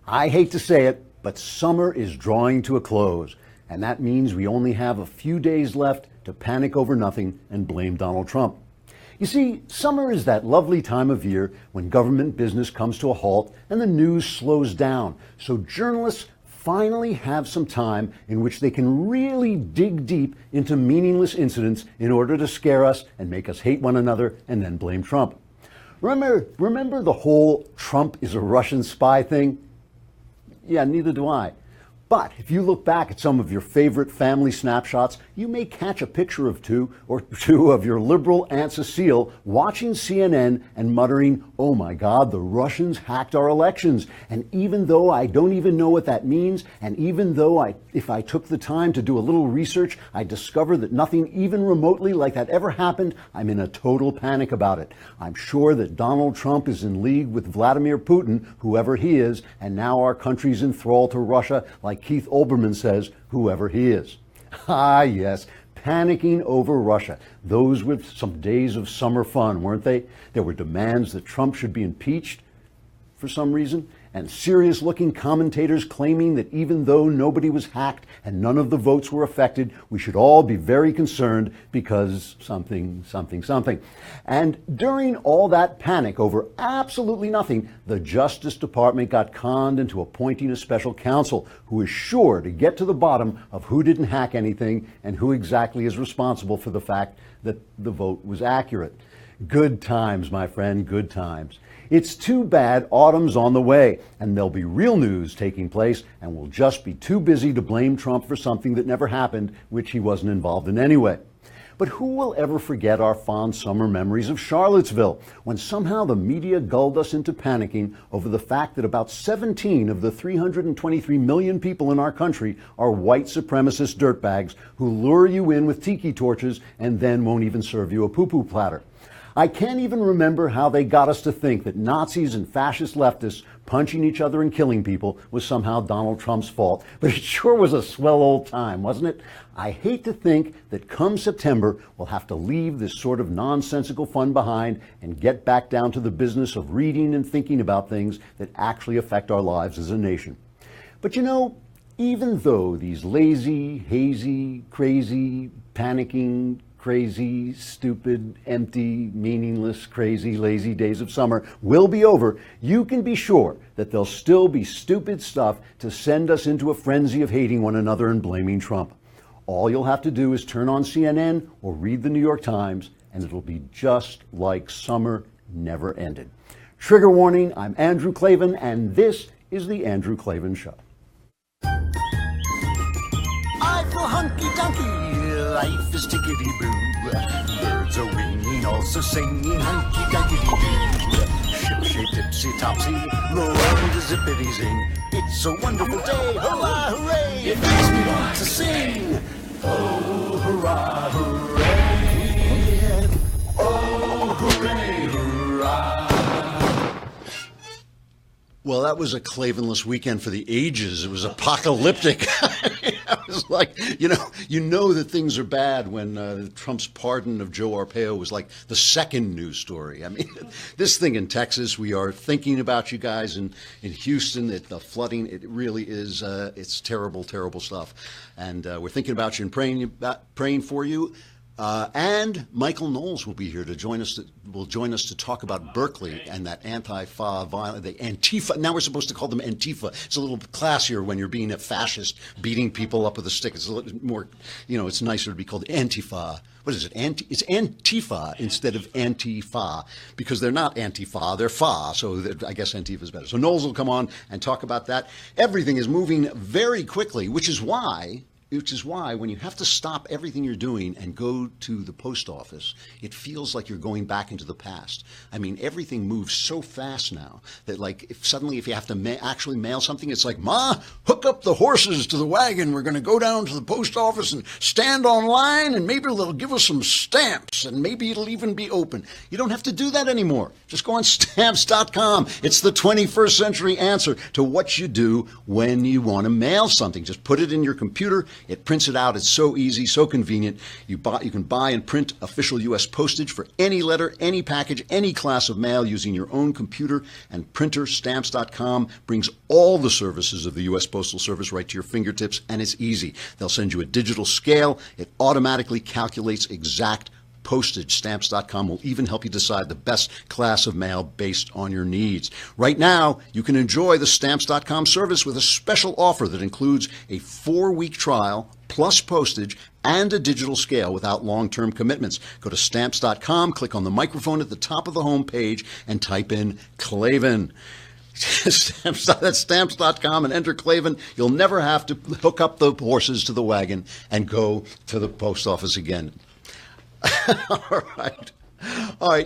I hate to say it, but summer is drawing to a close, and that means we only have a few days left to panic over nothing and blame Donald Trump. You see, summer is that lovely time of year when government business comes to a halt and the news slows down, so journalists finally have some time in which they can really dig deep into meaningless incidents in order to scare us and make us hate one another and then blame Trump. Remember the whole Trump is a Russian spy thing? Yeah, neither do I. But if you look back at some of your favorite family snapshots, you may catch a picture of two of your liberal Aunt Cecile watching CNN and muttering, "Oh my God, the Russians hacked our elections." And even though I don't even know what that means, and even though if I took the time to do a little research, I discover that nothing even remotely like that ever happened, I'm in a total panic about it. I'm sure that Donald Trump is in league with Vladimir Putin, whoever he is, and now our country's in thrall to Russia, like Keith Olbermann says, whoever he is. Ah, yes, panicking over Russia. Those were some days of summer fun, weren't they? There were demands that Trump should be impeached for some reason, and serious-looking commentators claiming that even though nobody was hacked and none of the votes were affected, we should all be very concerned because something. And during all that panic over absolutely nothing, the Justice Department got conned into appointing a special counsel who is sure to get to the bottom of who didn't hack anything and who exactly is responsible for the fact that the vote was accurate. Good times, my friend, good times. It's too bad autumn's on the way, and there'll be real news taking place, and we'll just be too busy to blame Trump for something that never happened, which he wasn't involved in anyway. But who will ever forget our fond summer memories of Charlottesville, when somehow the media gulled us into panicking over the fact that about 17 of the 323 million people in our country are white supremacist dirtbags who lure you in with tiki torches and then won't even serve you a poo-poo platter. I can't even remember how they got us to think that Nazis and fascist leftists punching each other and killing people was somehow Donald Trump's fault, but it sure was a swell old time, wasn't it? I hate to think that come September, we'll have to leave this sort of nonsensical fun behind and get back down to the business of reading and thinking about things that actually affect our lives as a nation. But you know, even though these lazy, hazy, crazy, panicking, crazy, stupid, empty, meaningless, crazy, lazy days of summer will be over, you can be sure that there'll still be stupid stuff to send us into a frenzy of hating one another and blaming Trump. All you'll have to do is turn on CNN or read the New York Times, and it'll be just like summer never ended. Trigger warning, I'm Andrew Klavan, and this is The Andrew Klavan Show. I feel hunky-dunky. Life is tickety-boo. Birds are winging, also singing hunky-dunky-doo. Ship-shape, tipsy-topsy, the world is zippity-zing. It's a wonderful day, hurrah, hooray! It makes me want to sing. Oh, hurrah, hooray! Oh, hooray, hurrah! Well, that was a Klavanless weekend for the ages. It was apocalyptic. I was like, you know that things are bad when Trump's pardon of Joe Arpaio was like the second news story. I mean, this thing in Texas, we are thinking about you guys in Houston, the flooding, it really is, it's terrible, terrible stuff. And we're thinking about you and praying for you. And Michael Knowles will be here to join us. Will join us to talk about Berkeley and that anti-fa violence, the Antifa. Now we're supposed to call them Antifa. It's a little classier when you're being a fascist, beating people up with a stick. It's a little more, it's nicer to be called Antifa. What is it? It's Antifa instead of Antifa, because they're not Antifa, they're fa. So I guess Antifa is better. So Knowles will come on and talk about that. Everything is moving very quickly, which is why when you have to stop everything you're doing and go to the post office, it feels like you're going back into the past. I mean, everything moves so fast now that, like, if you have to actually mail something, it's like, Ma, hook up the horses to the wagon. We're going to go down to the post office and stand on line, and maybe they'll give us some stamps, and maybe it'll even be open. You don't have to do that anymore. Just go on stamps.com. It's the 21st century answer to what you do when you want to mail something. Just put it in your computer. It prints it out. It's so easy, so convenient. You can buy and print official U.S. postage for any letter, any package, any class of mail using your own computer and printer. Stamps.com brings all the services of the U.S. Postal Service right to your fingertips, and it's easy. They'll send you a digital scale. It automatically calculates exact postage. Stamps.com will even help you decide the best class of mail based on your needs. Right now, you can enjoy the Stamps.com service with a special offer that includes a 4-week trial plus postage and a digital scale without long-term commitments. Go to Stamps.com, click on the microphone at the top of the home page, and type in Klavan. That's Stamps.com, and enter Klavan. You'll never have to hook up the horses to the wagon and go to the post office again. All right.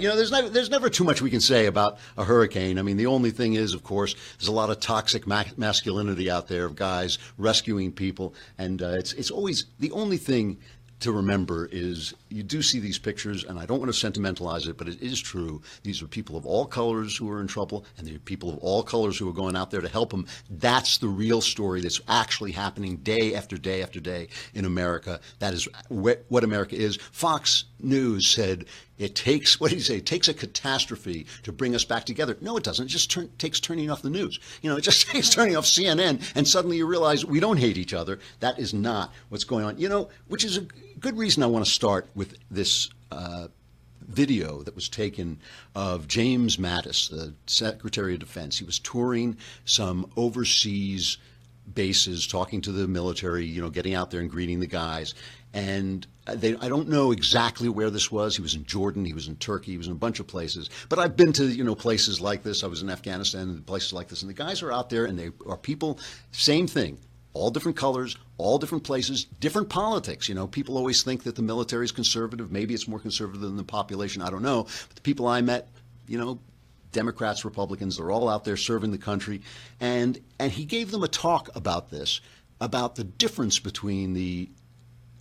You know, there's never too much we can say about a hurricane. I mean, the only thing is, of course, there's a lot of toxic masculinity out there of guys rescuing people, and it's always the only thing to remember is you do see these pictures, and I don't want to sentimentalize it, but it is true. These are people of all colors who are in trouble, and they're people of all colors who are going out there to help them. That's the real story that's actually happening day after day after day in America. That is what America is. Fox News said it takes, what did he say? It takes a catastrophe to bring us back together. No, it doesn't. It just takes turning off the news. You know, it just takes turning off CNN, and suddenly you realize we don't hate each other. That is not what's going on. You know, which is a good reason I want to start with this video that was taken of James Mattis, the Secretary of Defense. He was touring some overseas bases, talking to the military, you know, getting out there and greeting the guys. And I don't know exactly where this was. He was in Jordan, he was in Turkey, he was in a bunch of places. But I've been to, you know, places like this. I was in Afghanistan and places like this. And the guys are out there, and they are people, same thing. All different colors, all different places, different politics. You know, people always think that the military is conservative. Maybe it's more conservative than the population. I don't know. But the people I met, you know, Democrats, Republicans, they're all out there serving the country. And he gave them a talk about this, about the difference between the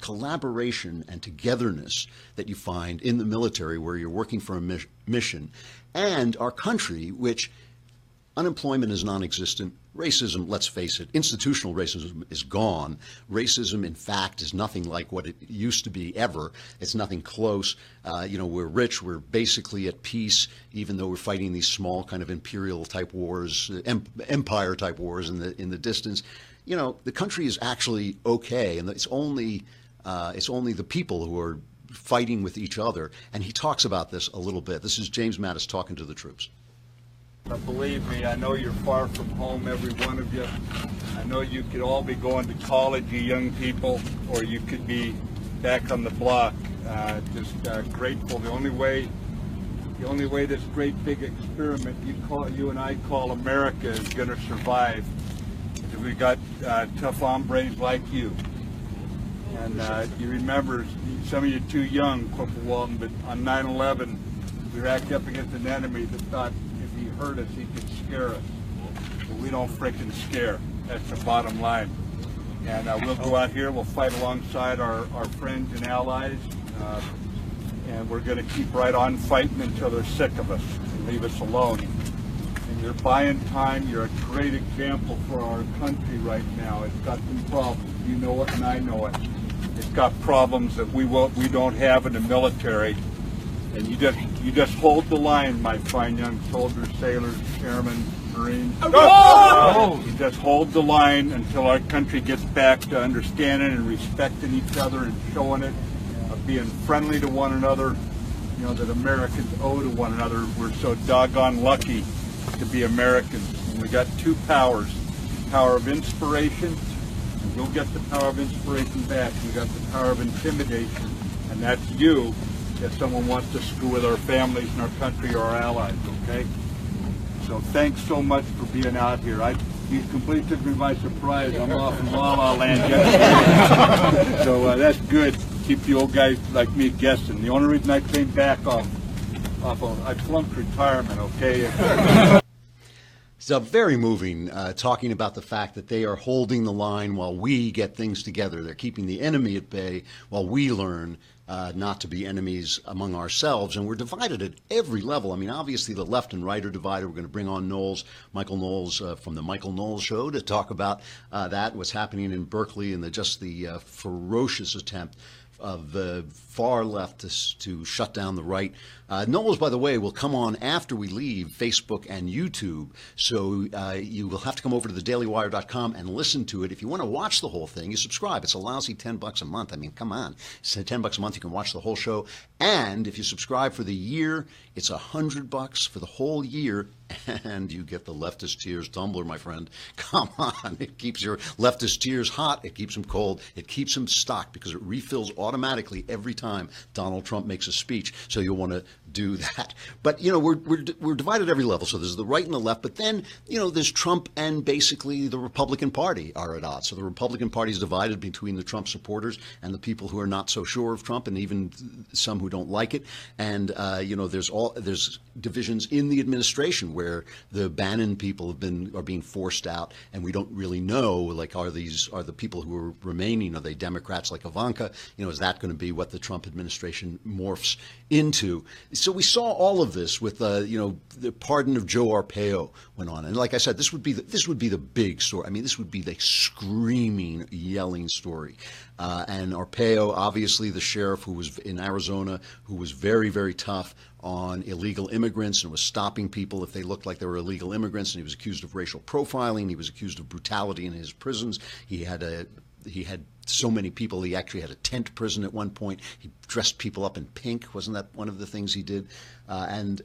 collaboration and togetherness that you find in the military where you're working for a mission, and our country, which unemployment is non-existent. Racism, let's face it, institutional racism is gone. Racism, in fact, is nothing like what it used to be ever. It's nothing close. You know, we're rich. We're basically at peace, even though we're fighting these small kind of imperial-type wars, empire-type wars in the distance. You know, the country is actually okay, and it's only the people who are fighting with each other. And he talks about this a little bit. This is James Mattis talking to the troops. Believe me, I know you're far from home, every one of you. I know you could all be going to college, you young people, or you could be back on the block. Just grateful. The only way this great big experiment you and I call America is going to survive is we got tough hombres like you. And you remember, some of you too young, Corporal Walton, but on 9/11, we racked up against an enemy that thought if he hurt us, he could scare us. But we don't frickin' scare. That's the bottom line. And we'll go out here, we'll fight alongside our friends and allies, and we're going to keep right on fighting until they're sick of us and leave us alone. And you're buying time. You're a great example for our country right now. It's got some problems. You know it and I know it. It's got problems that we don't have in the military. And you just hold the line, my fine young soldiers, sailors, airmen, Marines. You just hold the line until our country gets back to understanding and respecting each other and showing it, being friendly to one another, you know, that Americans owe to one another. We're so doggone lucky to be Americans. And we got two powers, power of inspiration, and we'll get the power of inspiration back. We got the power of intimidation, and that's you. If someone wants to screw with our families and our country or our allies, okay? So thanks so much for being out here. You completely took me by surprise. I'm off in La La Land yesterday. So that's good. Keep the old guys like me guessing. The only reason I came back I flunked retirement, okay? So very moving, talking about the fact that they are holding the line while we get things together. They're keeping the enemy at bay while we learn not to be enemies among ourselves, and we're divided at every level. I mean, obviously the left and right are divided. We're going to bring on Michael Knowles from the Michael Knowles Show to talk about that, what's happening in Berkeley, and the ferocious attempt of the far left to shut down the right. Knowles, by the way, will come on after we leave Facebook and YouTube, so you will have to come over to thedailywire.com and listen to it. If you want to watch the whole thing, you subscribe. It's a lousy $10 a month. I mean, come on. It's $10 a month. You can watch the whole show. And if you subscribe for the year, it's $100 for the whole year, and you get the Leftist Tears tumbler, my friend. Come on. It keeps your leftist tears hot. It keeps them cold. It keeps them stocked because it refills automatically every time Donald Trump makes a speech. So you'll want to do that. But, we're divided at every level. So there's the right and the left. But then, there's Trump and basically the Republican Party are at odds. So the Republican Party is divided between the Trump supporters and the people who are not so sure of Trump, and even some who don't like it. And, there's divisions in the administration where the Bannon people are being forced out, and we don't really know, like, are the people who are remaining, are they Democrats like Ivanka? Is that going to be what the Trump administration morphs into? So we saw all of this with, the pardon of Joe Arpaio went on. And like I said, this would be the big story. I mean, this would be the screaming, yelling story. And Arpaio, obviously the sheriff who was in Arizona, who was very, very tough on illegal immigrants and was stopping people if they looked like they were illegal immigrants. And he was accused of racial profiling. He was accused of brutality in his prisons. He had so many people. He actually had a tent prison at one point. He dressed people up in pink. Wasn't that one of the things he did? Let's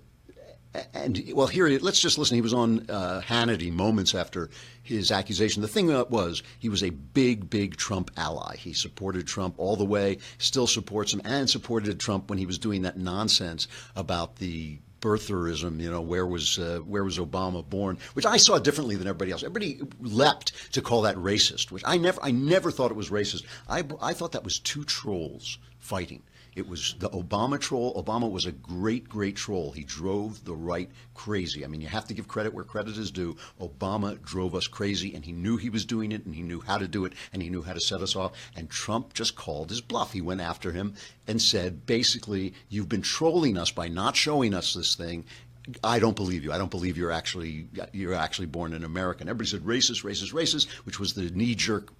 just listen. He was on Hannity moments after his accusation. The thing was, he was a big, big Trump ally. He supported Trump all the way, still supports him, and supported Trump when he was doing that nonsense about the birtherism, where was Obama born, which I saw differently than everybody else. Everybody leapt to call that racist, which I never thought it was racist. I thought that was two trolls fighting. It was the Obama troll. Obama was a great, great troll. He drove the right crazy. I mean, you have to give credit where credit is due. Obama drove us crazy, and he knew he was doing it, and he knew how to do it, and he knew how to set us off. And Trump just called his bluff. He went after him and said, basically, you've been trolling us by not showing us this thing. I don't believe you. I don't believe you're actually born in America. And everybody said racist, racist, racist, which was the knee-jerk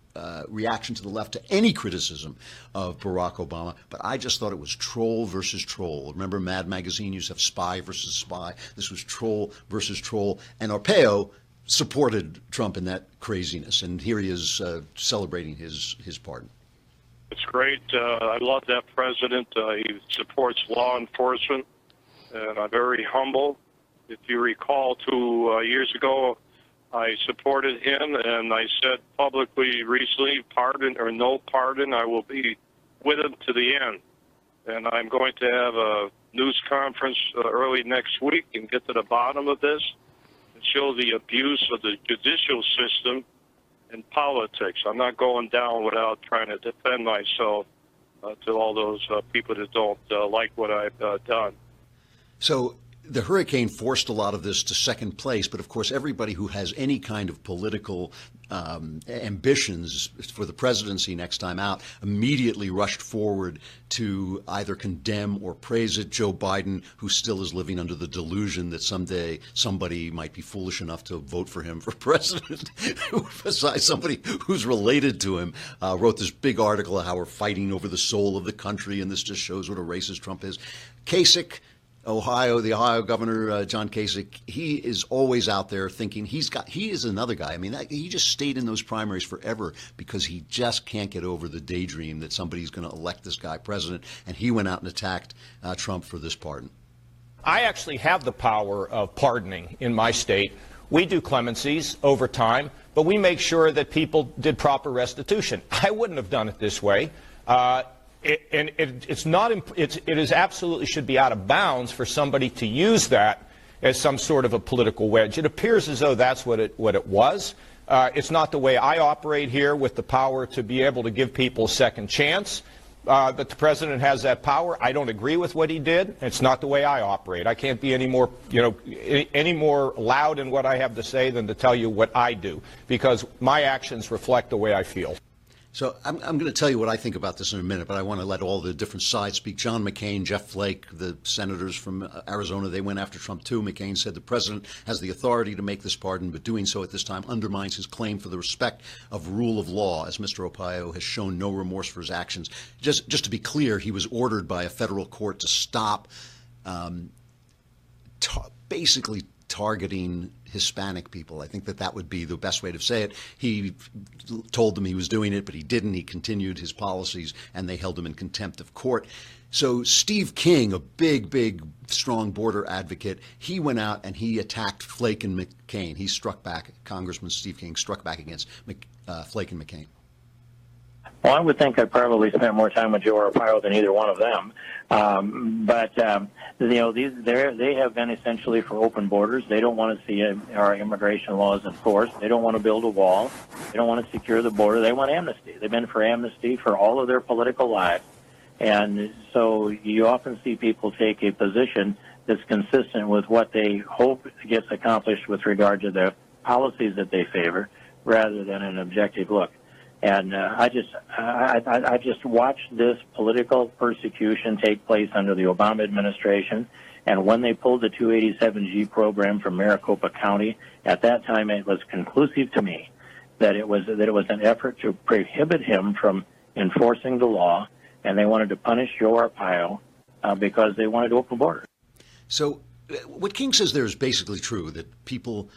reaction to the left to any criticism of Barack Obama. But I just thought it was troll versus troll. Remember, Mad Magazine used to have spy versus spy. This was troll versus troll. And Arpaio supported Trump in that craziness. And here he is celebrating his pardon. It's great. I love that president. He supports law enforcement, and I'm very humble. If you recall, 2 years ago, I supported him, and I said publicly recently, pardon or no pardon, I will be with him to the end. And I'm going to have a news conference early next week and get to the bottom of this and show the abuse of the judicial system in politics. I'm not going down without trying to defend myself to all those people that don't like what I've done. So the hurricane forced a lot of this to second place, but of course everybody who has any kind of political ambitions for the presidency next time out immediately rushed forward to either condemn or praise it. Joe Biden, who still is living under the delusion that someday somebody might be foolish enough to vote for him for president, besides somebody who's related to him, wrote this big article how we're fighting over the soul of the country, and this just shows what a racist Trump is. Kasich, the Ohio governor, John Kasich, he is always out there thinking he is another guy. I mean, he just stayed in those primaries forever because he just can't get over the daydream that somebody's going to elect this guy president. And he went out and attacked Trump for this pardon. I actually have the power of pardoning in my state. We do clemencies over time, but we make sure that people did proper restitution. I wouldn't have done it this way. It is absolutely should be out of bounds for somebody to use that as some sort of a political wedge. It appears as though that's what it was. It's not the way I operate here with the power to be able to give people a second chance. But the president has that power. I don't agree with what he did. It's not the way I operate. I can't be any more loud in what I have to say than to tell you what I do, because my actions reflect the way I feel. So I'm going to tell you what I think about this in a minute, but I want to let all the different sides speak. John McCain, Jeff Flake, the senators from Arizona, they went after Trump too. McCain said the president has the authority to make this pardon, but doing so at this time undermines his claim for the respect of rule of law, as Mr. Arpaio has shown no remorse for his actions. Just to be clear, he was ordered by a federal court to stop basically targeting Hispanic people. I think that would be the best way to say it. He told them he was doing it, but he didn't. He continued his policies, and they held him in contempt of court. So Steve King, a big, strong border advocate, he went out and he attacked Flake and McCain. He struck back. Congressman Steve King struck back against Flake and McCain. Well, I would think I probably spent more time with Joe Arpaio than either one of them. They have been essentially for open borders. They don't want to see our immigration laws enforced. They don't want to build a wall. They don't want to secure the border. They want amnesty. They've been for amnesty for all of their political lives. And so you often see people take a position that's consistent with what they hope gets accomplished with regard to the policies that they favor, rather than an objective look. And I just watched this political persecution take place under the Obama administration. And when they pulled the 287G program from Maricopa County, at that time it was conclusive to me that it was an effort to prohibit him from enforcing the law, and they wanted to punish Joe Arpaio because they wanted to open borders. So what King says there is basically true, that people,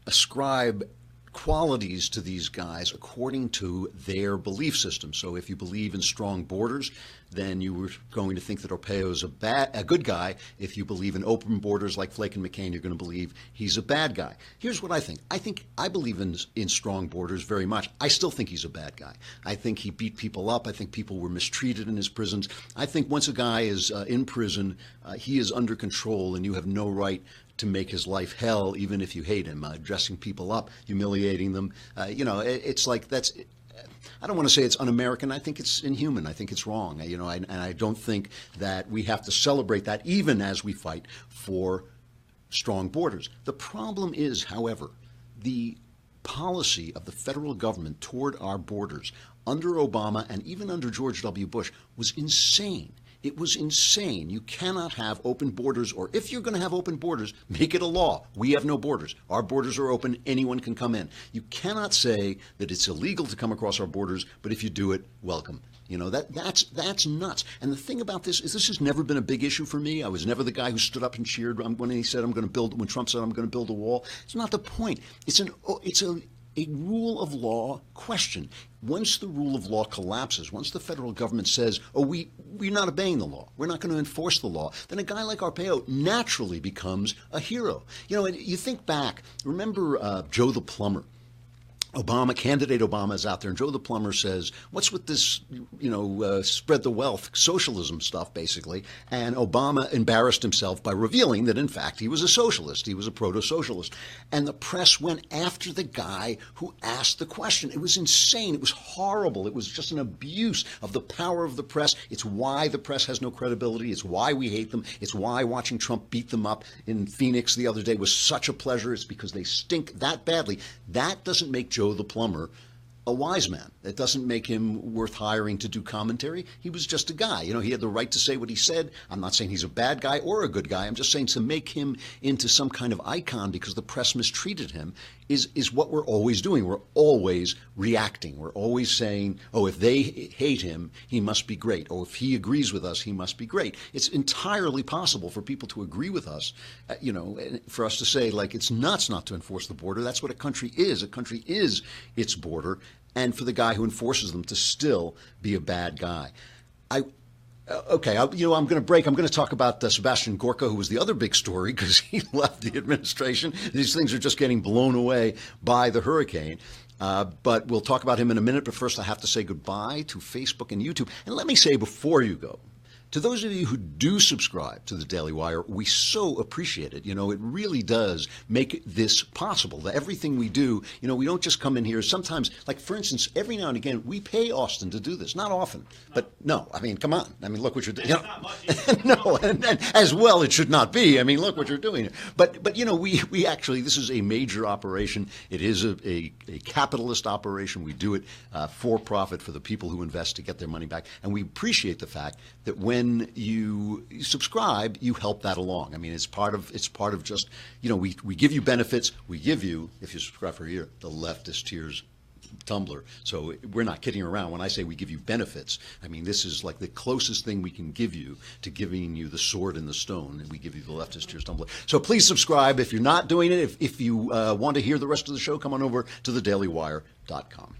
ascribe qualities to these guys according to their belief system. So if you believe in strong borders, then you were going to think that Arpaio is a good guy. If you believe in open borders like Flake and McCain, you're going to believe he's a bad guy. Here's what I think. I believe in strong borders very much. I still think he's a bad guy. I think he beat people up. I think people were mistreated in his prisons. I think once a guy is in prison, he is under control, and you have no right to make his life hell, even if you hate him, dressing people up, humiliating them. It's like I don't want to say it's un-American. I think it's inhuman. I think it's wrong. And I don't think that we have to celebrate that, even as we fight for strong borders. The problem is, however, the policy of the federal government toward our borders under Obama and even under George W. Bush was insane. It was insane. You cannot have open borders, or if you're going to have open borders, make it a law. We have no borders. Our borders are open. Anyone can come in. You cannot say that it's illegal to come across our borders, but if you do it, welcome. That's nuts. And the thing about this is, this has never been a big issue for me. I was never the guy who stood up and cheered when Trump said I'm going to build a wall. It's not the point. It's a rule of law question. Once the rule of law collapses, once the federal government says, we're not obeying the law, we're not going to enforce the law, then a guy like Arpaio naturally becomes a hero. And you think back, remember Joe the plumber? Candidate Obama is out there, and Joe the plumber says, what's with this, spread the wealth, socialism stuff, basically. And Obama embarrassed himself by revealing that, in fact, he was a socialist. He was a proto-socialist. And the press went after the guy who asked the question. It was insane. It was horrible. It was just an abuse of the power of the press. It's why the press has no credibility. It's why we hate them. It's why watching Trump beat them up in Phoenix the other day was such a pleasure. It's because they stink that badly. That doesn't make Joe the plumber a wise man. That doesn't make him worth hiring to do commentary. He was just a guy. He had the right to say what he said. I'm not saying he's a bad guy or a good guy. I'm just saying to make him into some kind of icon because the press mistreated him is what we're always doing. We're always reacting. We're always saying, if they hate him, he must be great. Or if he agrees with us, he must be great. It's entirely possible for people to agree with us, for us to say, it's nuts not to enforce the border. That's what a country is. A country is its border. And for the guy who enforces them to still be a bad guy. I'm going to break. I'm going to talk about Sebastian Gorka, who was the other big story because he left the administration. These things are just getting blown away by the hurricane. But we'll talk about him in a minute. But first, I have to say goodbye to Facebook and YouTube. And let me say before you go, To those of you who do subscribe to the Daily Wire, we so appreciate it. You know, it really does make this possible. That everything we do, you know, we don't just come in here. Sometimes, like for instance, every now and again, we pay Austin to do this. Not often, but no. I mean, come on. I mean, look what you're doing. You know, no, and as well, it should not be. I mean, look what you're doing. But you know, we actually, this is a major operation. It is a capitalist operation. We do it for profit for the people who invest to get their money back, and we appreciate the fact that when you subscribe, you help that along. I mean, it's part of just, you know, we give you benefits. We give you, if you subscribe for a year, the Leftist Tears tumbler. So we're not kidding around when I say we give you benefits. I mean, this is like the closest thing we can give you to giving you the sword and the stone, and we give you the Leftist Tears tumbler. So please subscribe if you're not doing it. If you want to hear the rest of the show, come on over to thedailywire.com.